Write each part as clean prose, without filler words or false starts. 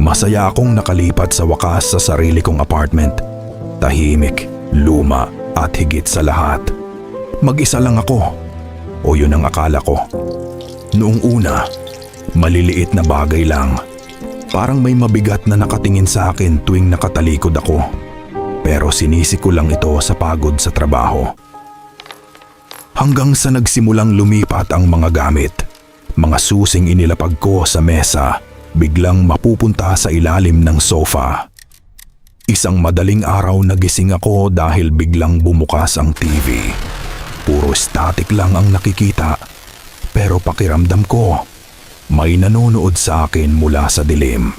Masaya akong nakalipat sa wakas sa sarili kong apartment. Tahimik, luma at higit sa lahat, mag-isa lang ako. O yun ang akala ko. Noong una, maliliit na bagay lang. Parang may mabigat na nakatingin sa akin tuwing nakatalikod ako. Pero sinisi ko lang ito sa pagod sa trabaho. Hanggang sa nagsimulang lumipat ang mga gamit. Mga susing inilapag ko sa mesa, biglang mapupunta sa ilalim ng sofa. Isang madaling araw nagising ako dahil biglang bumukas ang TV. Puro static lang ang nakikita, pero pakiramdam ko, may nanonood sa akin mula sa dilim.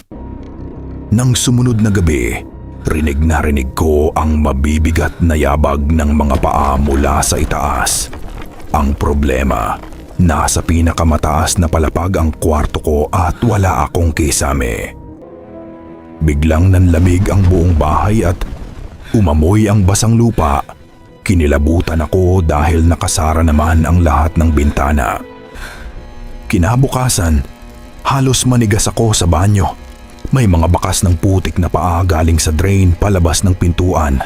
Nang sumunod na gabi, rinig na rinig ko ang mabibigat na yabag ng mga paa mula sa itaas. Ang problema, nasa pinakamataas na palapag ang kwarto ko at wala akong kisame. Biglang nanlamig ang buong bahay at umamoy ang basang lupa. Kinilabutan ako dahil nakasara naman ang lahat ng bintana. Kinabukasan, halos manigas ako sa banyo. May mga bakas ng putik na paa galing sa drain palabas ng pintuan.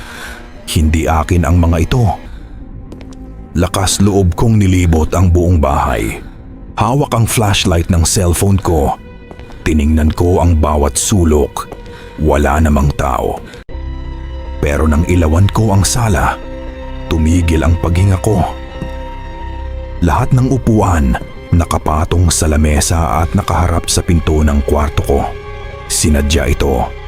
Hindi akin ang mga ito. Lakas loob kong nilibot ang buong bahay. Hawak ang flashlight ng cellphone ko. Tiningnan ko ang bawat sulok. Wala namang tao. Pero nang ilawan ko ang sala, tumigil ang paghinga ko. Lahat ng upuan nakapatong sa lamesa at nakaharap sa pinto ng kwarto ko. Sinadya ito